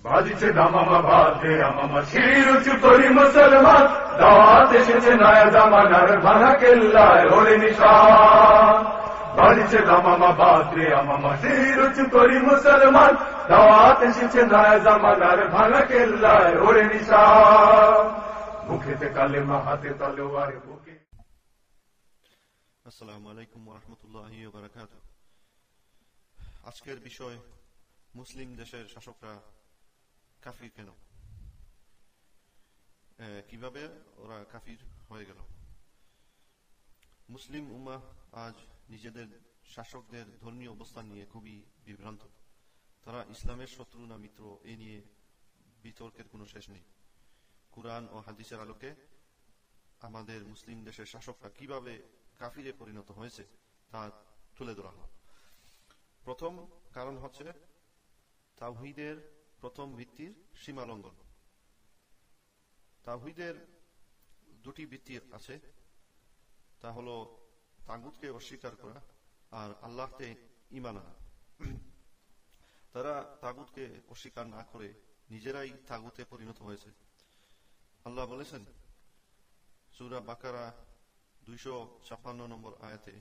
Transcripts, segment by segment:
বাজিছে দামামা বাদে আমামা শির উঁচু করি মুসলমান, দাওয়াত এসেছে নয়া জামানার ভাঙা কেল্লায় ওরে নিশান। বাজিছে দামামা বাদে আমামা শির উঁচু করি মুসলমান, দাওয়াত এসেছে নয়া জামানার ভাঙা কেল্লায় ওরে নিশান। মুখেতে কালেমা হাতে তলোয়ার বুকে। আসসালামু আলাইকুম ওয়া রাহমাতুল্লাহি ওয়া বারাকাতুহু। আজকের বিষয়, মুসলিম দেশের শাসকরা কাফির কেন, কিভাবে ওরা কাফির হয়ে গেল। মুসলিম উম্মাহ আজ নিজেদের শাসকদের ধর্মীয় অবস্থান নিয়ে খুবই বিভ্রান্ত। তারা ইসলামের শত্রু না মিত্র, এ নিয়ে বিতর্কের কোনো শেষ নেই। কুরআন ও হাদিসের আলোকে আমাদের মুসলিম দেশের শাসকরা কিভাবে কাফিরে পরিণত হয়েছে তা তুলে ধরা হলো। প্রথম কারণ হচ্ছে তাওহীদের প্রথম ভিত্তির সীমা লঙ্ঘন। তাওহীদের দুটি ভিত্তি আছে, তা হলো তাগুতকে অস্বীকার করা আর আল্লাহতে ঈমান আনা। তারা তাগুতকে অস্বীকার না করে নিজেরাই তাগুতে পরিণত হয়েছে। আল্লাহ বলেছেন সূরা বাকারা 256 নম্বর আয়াতে,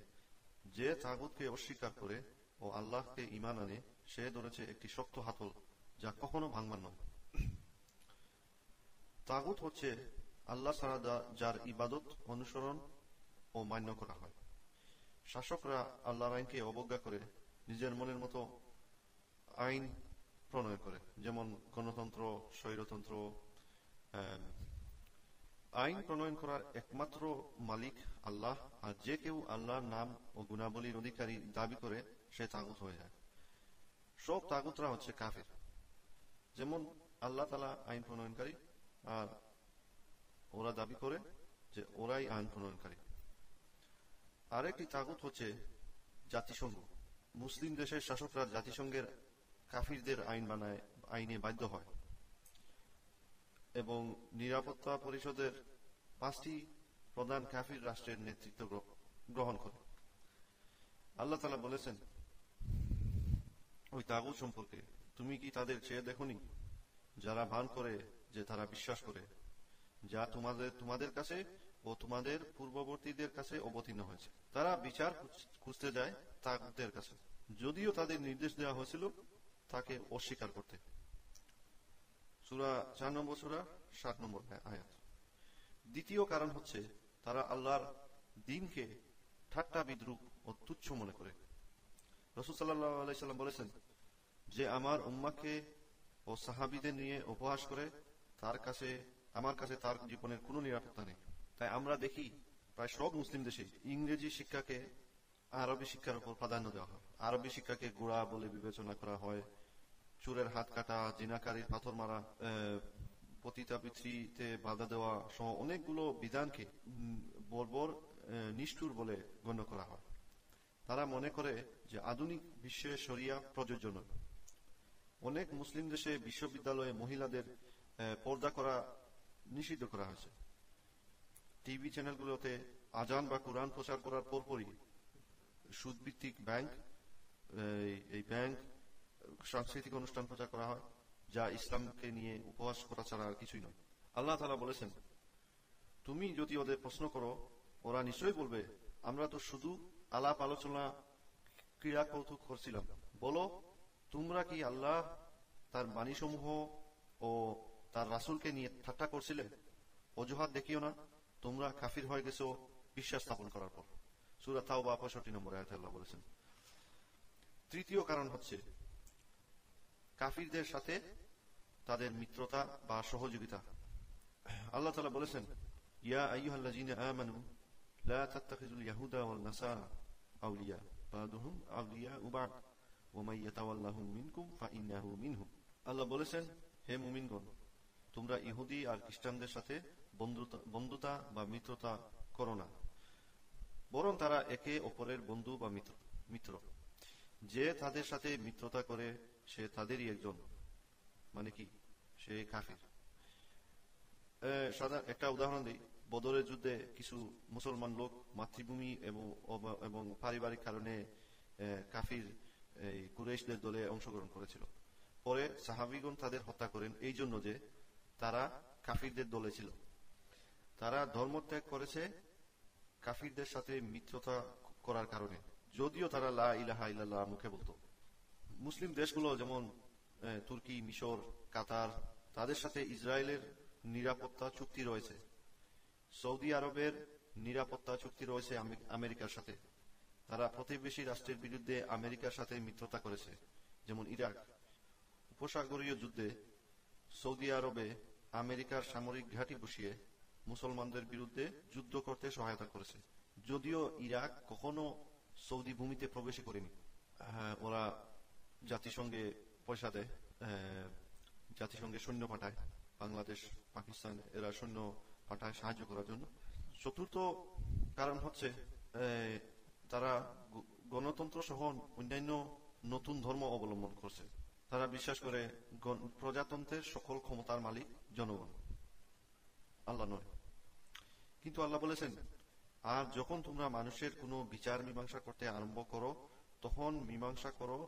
যে তাগুতকে অস্বীকার করে ও আল্লাহকে ঈমান আনে সে ধরেছে একটি শক্ত হাতল, যা কখনো ভাঙবার নয়। তাগুত হচ্ছে আল্লাহ ছাড়া যার ইবাদত অনুসরণ ও মান্য করা হয়। শাসকরা আল্লাহর আইনকে অবজ্ঞা করে নিজের মনের মতো আইন প্রণয়ন করে, যেমন গণতন্ত্র, স্বৈরতন্ত্র। আইন প্রণয়ন করার একমাত্র মালিক আল্লাহ, আর যে কেউ আল্লাহর নাম ও গুণাবলীর অধিকারী দাবি করে সে তাগুত হয়ে যায়। সব তাগুতরা হচ্ছে কাফির। যেমন আল্লাহ তাআলা আইন প্রণয়নকারী, আর ওরা দাবি করে যে ওরাই আইন প্রণয়নকারী। আরেকটি তাগুত হচ্ছে জাতিসংঘ। মুসলিম দেশের শাসকরা জাতিসংঘের কাফিরদের আইনে বাধ্য হয় এবং নিরাপত্তা পরিষদের 5টি প্রধান কাফির রাষ্ট্রের নেতৃত্ব গ্রহণ করে। আল্লাহ তাআলা বলেছেন ওই তাগুত সম্পর্কে, তুমি কি তাদের চেয়ে দেখোনি যারা ভান করে যে তারা বিশ্বাস করে, যা তোমাদের কাছে ও তোমাদের পূর্ববর্তীদের কাছে অবতীর্ণ হয়েছে। তারা বিচার খুঁজতে যায় তাগুতের কাছে, যদিও তাদের নির্দেশ দেওয়া হয়েছিল তাকে অস্বীকার করতে। সূরা 4 নম্বর সূরা 7 নম্বর আয়াত। দ্বিতীয় কারণ হচ্ছে তারা আল্লাহর দ্বীনকে ঠাট্টা বিদ্রূপ ও তুচ্ছ মনে করে। রাসূল সাল্লাল্লাহু আলাইহি সাল্লাম বলেছেন, যে আমার উম্মাহকে ও সাহাবীদের নিয়ে উপহাস করে আমার কাছে তার জীবনের কোনো নিরাপত্তা নেই। তাই আমরা দেখি প্রায় সব মুসলিম দেশে ইংরেজি শিক্ষাকে আরবি শিক্ষার উপর প্রাধান্য দেওয়া হয়। আরবি শিক্ষাকে গোঁড়া বলে বিবেচনা করা হয়। চোরের হাত কাটা, জিনাকারীর পাথর মারা, পতিতাবৃত্তিতে বাধা দেওয়া সহ অনেকগুলো বিধানকে বর্বর, নিষ্ঠুর বলে গণ্য করা হয়। তারা মনে করে যে আধুনিক বিশ্বে শরিয়া প্রযোজ্য নয়। অনেক মুসলিম দেশে বিশ্ববিদ্যালয়ে মহিলাদের পর্দা করা নিষিদ্ধ করা হয়েছে। টিভি চ্যানেলগুলোতে আজান বা কোরআন প্রচার করার পরপরই সুদভিত্তিক এই ব্যাংক সাংস্কৃতিক অনুষ্ঠান প্রচার করা হয়, যা ইসলামকে নিয়ে উপহাস করা ছাড়া আর কিছুই নয়। আল্লাহ তাআলা বলেছেন, তুমি যদি ওদের প্রশ্ন করো, ওরা নিশ্চয়ই বলবে আমরা তো শুধু আলাপ আলোচনা, ক্রীড়া কৌতুক করছিলাম। বলো, তোমরা কি আল্লাহ, তার বাণীসমূহ ও তার রাসূলকে নিয়ে ঠাট্টা করছিলে? অজুহাত দেখিও না, তোমরা কাফির হয়ে গেছো বিশ্বাস স্থাপন করার পর। সূরা তাওবা 65 নম্বর আয়াতে আল্লাহ বলেছেন। তৃতীয় কারণ হচ্ছে কাফিরদের সাথে তাদের মিত্রতা বা সহযোগিতা। আল্লাহ তাআলা বলেছেন, ইয়া আইয়ুহাল্লাযীনা আমানু লা তাত্তাখিযুল ইয়াহুদা ওয়ান নাসারা আউলিয়া বা'দুহুম আউলিয়াউ বা'দ ওয়া মান ইয়াতাওয়াল্লাহুম মিনকুম ফাইন্নাহু মিনহুম। আল্লাহ বলেছেন, হে মুমিনগণ, তোমরা ইহুদি আর খ্রিস্টানদের সাথে বন্ধুতা বা মিত্রতা করো না, বরং তারা একে অপরের বন্ধু বা মিত্র। যে তাদের সাথে মিত্রতা করে সে তাদেরই একজন, মানে কি, সে কাফির। একটা উদাহরণ দিই। বদরের যুদ্ধে কিছু মুসলমান লোক মাতৃভূমি এবং পারিবারিক কারণে কাফির কুরাইশদের দলে অংশগ্রহণ করেছিল। পরে সাহাবীগণ তাদের হত্যা করেন এই জন্য যে তারা কাফিরদের দলে ছিল। তারা ধর্মত্যাগ করেছে কাফিরদের সাথে মিত্রতা করার কারণে, যদিও তারা লা ইলাহা ইল্লাল্লাহ মুখে বলতো। মুসলিম দেশগুলো যেমন তুর্কি, মিশর, কাতার, তাদের সাথে ইসরায়েলের নিরাপত্তা চুক্তি রয়েছে। সৌদি আরবের নিরাপত্তা চুক্তি রয়েছে আমেরিকার সাথে। তারা প্রতিবেশী রাষ্ট্রের বিরুদ্ধে আমেরিকার সাথে মিত্রতা করেছে, যেমন ইরাক। উপসাগরীয় যুদ্ধে সৌদি আরবে আমেরিকার সামরিক ঘাঁটি বসিয়ে মুসলমানদের বিরুদ্ধে যুদ্ধ করতে সহায়তা করেছে, যদিও ইরাক কখনো সৌদি ভূমিতে প্রবেশ করেনি। ওরা জাতিসংঘে পয়সা দেয়, জাতিসংঘে সৈন্য পাঠায়, বাংলাদেশ, পাকিস্তান এরা সৈন্য পাঠায় সাহায্য করার জন্য। চতুর্থ কারণ হচ্ছে তারা গণতন্ত্র সহ অন্যান্য নতুন ধর্ম অবলম্বন করছে। তারা বিশ্বাস করে প্রজাতন্ত্রের সকল ক্ষমতার মালিক জনগণ, আল্লাহ নয়। কিন্তু আল্লাহ বলেছেন, আর যখন তোমরা মানুষের কোনো বিচার মীমাংসা করতে আরম্ভ করো তখন মীমাংসা করো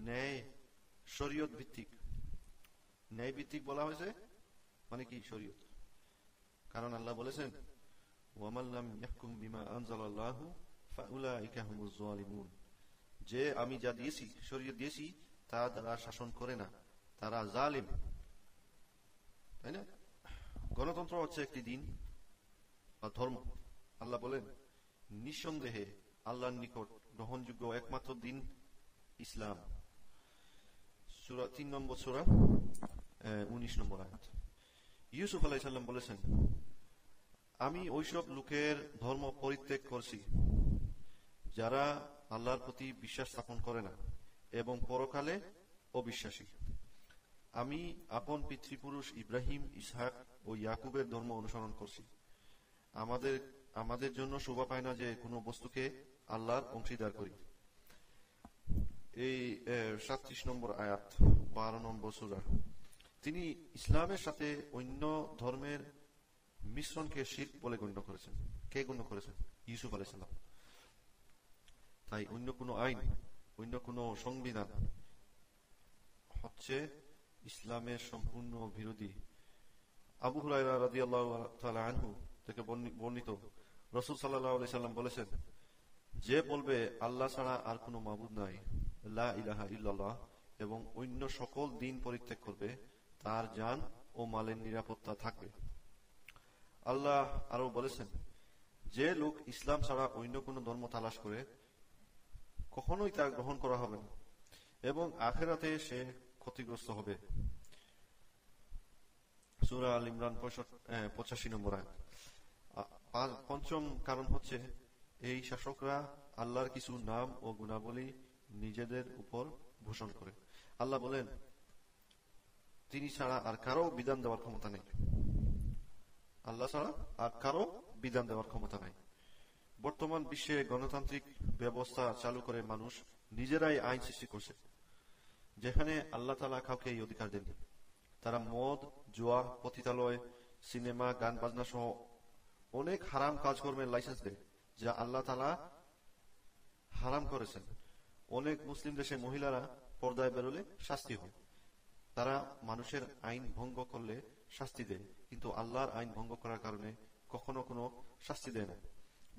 ন্যায় শরীয়ত ভিত্তিক। ন্যায় ভিত্তিক বলা হয়েছে মানে কি? শরীয়ত। কারণ আল্লাহ বলেছেন, ওয়ামান লাম ইয়াহকুম বিমা আনজালাল্লাহু ফাউলাইকা হুমুজ জালিমুন, যে আমি যা দিয়েছি, শরীয়ত দিয়েছি, তা দ্বারা শাসন করে না, তারা জালিম। তাই না? গণতন্ত্র হচ্ছে একটি দিন বা ধর্ম। আল্লাহ বলেন, নিঃসন্দেহে আল্লাহর নিকট গ্রহণযোগ্য একমাত্র দিন ইসলাম। সূরা 3 নম্বর সূরা 19 নম্বর আয়াত। ইউসুফ আলাইহিস সালাম বলেছেন, আমি ওইসব লোকের ধর্ম পরিত্যাগ করছি যারা আল্লাহর প্রতি বিশ্বাস স্থাপন করে না এবং পরকালে অবিশ্বাসী। আমি আপন পিতৃপুরুষ ইব্রাহিম, ইসহাক ও ইয়াকুবের ধর্ম অনুসরণ করছি। আমাদের জন্য শোভা পায় না যে কোনো বস্তুকে আল্লাহর অংশীদার করি। এই 37 নম্বর আয়াত, 12 নম্বর সূরা। তিনি ইসলামের সাথে অন্য ধর্মের মিশ্রণকে শিরক বলে গণ্য করেছেন। কে গণ্য করেছেন? ইউসুফ আলাইহিস সালাম। তাই অন্য কোনো আইন, অন্য কোনো সংবিধান হচ্ছে ইসলামের সম্পূর্ণ বিরোধী। আবু হুরায়রা রাদিয়াল্লাহু তাআলা আনহু থেকে বর্ণিত, রাসূল সাল্লাল্লাহু আলাইহি সাল্লাম বলেছেন, যে বলবে আল্লাহ ছাড়া আর কোনো মাবুদ নাই, লা ইলাহা ইল্লাল্লাহ, এবং অন্য সকল দিন পরিত্যাগ করবে, তার জান ও মালের নিরাপত্তা থাকবে। আল্লাহ আরো বলেছেন, যে লোক ইসলাম ছাড়া অন্য কোনো ধর্ম তালাশ করে কখনোই তা গ্রহণ করা হবে না এবং আখিরাতে সে ক্ষতিগ্রস্ত হবে। সূরা আল ইমরান 85 নম্বর আয়াত। পঞ্চম কারণ হচ্ছে, এই শাসকরা আল্লাহর কিছু নাম ও গুণাবলী নিজেদের উপর ঘোষণ করে। আল্লাহ বলেন, তিনি ছাড়া আর কারো বিধান দেওয়ার ক্ষমতা নেই। আল্লাহ ছাড়া আর কারো বিধান দেওয়ার ক্ষমতা নাই। বর্তমান বিশ্বে গণতান্ত্রিক ব্যবস্থা চালু করে মানুষ নিজেরাই আইন সৃষ্টি করছে, যেখানে আল্লাহ তাআলা কাউকে এই অধিকার দেননি। তারা মদ, জুয়া, পতিতালয়, সিনেমা, গান বাজনা সহ অনেক হারাম কাজকর্মের লাইসেন্স দেয়, যা আল্লাহ তাআলা হারাম করেছেন। অনেক মুসলিম দেশে মহিলারা পর্দায় বেরোলে শাস্তি হয়। তারা মানুষের আইন ভঙ্গ করলে শাস্তি দেয়, কিন্তু আল্লাহর আইন ভঙ্গ করার কারণে কখনো কোনো শাস্তি দেয় না,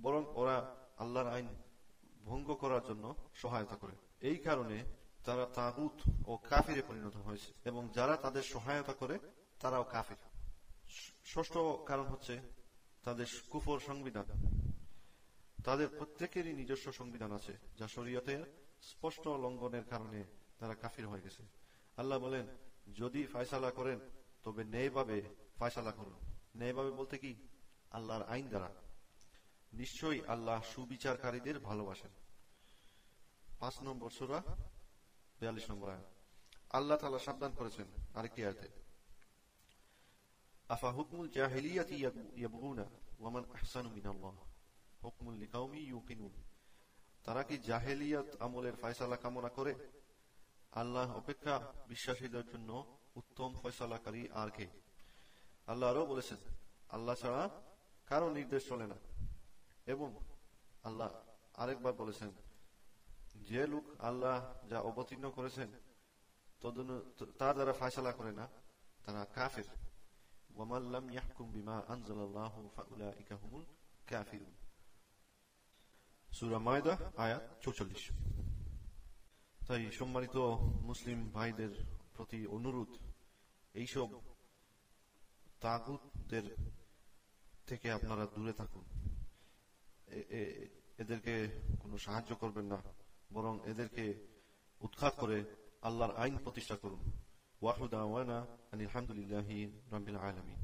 বরং ওরা আল্লাহর আইন ভঙ্গ করার জন্য সহায়তা করে। এই কারণে তারা তাগুত ও কাফিরে পরিণত হয়েছে এবং যারা তাদের সহায়তা করে তারাও কাফির। ষষ্ঠ কারণ হচ্ছে তাদের কুফর সংবিধান। তাদের প্রত্যেকেরই নিজস্ব সংবিধান আছে, যা শরীয়তের স্পষ্ট লঙ্ঘনের কারণে তারা কাফির হয়ে গেছে। আল্লাহ বলেন, যদি ফয়সালা করেন তবে ন্যায়ভাবে ফয়সালা করুন। ন্যায়ভাবে বলতে কি? আল্লাহর আইন দ্বারা। নিশ্চয়ই আল্লাহ সুবিচারকারীদের ভালোবাসেন। 5 নম্বর সূরা 42 নম্বর আয়াত। আল্লাহ তাআলা সাবধান করেছেন আরেকটি আয়াতে, আফা হুকমুল জাহিলিয়াতি ইয়াবগুনা ওয়া মান আহসানু মিনাল্লাহ হুকমুল লিকাউমি ইউকিনুন। তারা কি জাহেলিয়াত আমলের ফয়সালা কামনা করে? আল্লাহ অপেক্ষা বিশ্বাসীদের জন্য উত্তম ফয়সালাকারী আর কে? আল্লাহ আরো বলেছেন, আল্লাহ ছাড়া কারো নির্দেশ চলে না। এবং আল্লাহ আরেকবার বলেছেন, যে লোক আল্লাহ যা অবতীর্ণ করেছেন তার দ্বারা ফায়সালা করে না, তারা কাফের। ওয়ামান লাম ইয়াহকুম বিমা আনজালাল্লাহু ফাউলাইকা হুমুল কাফিরুন। সূরা মায়দা আয়াত 44। তাই সম্মানিত মুসলিম ভাইদের প্রতি অনুরোধ, এইসব তাগুতের থেকে আপনারা দূরে থাকুন। এদেরকে কোনো সাহায্য করবেন না, বরং এদেরকে উৎখাত করে আল্লাহর আইন প্রতিষ্ঠা করুন। ওয়া আখিরু দাওয়ানা আনিল হামদুলিল্লাহি রাব্বিল আলামিন।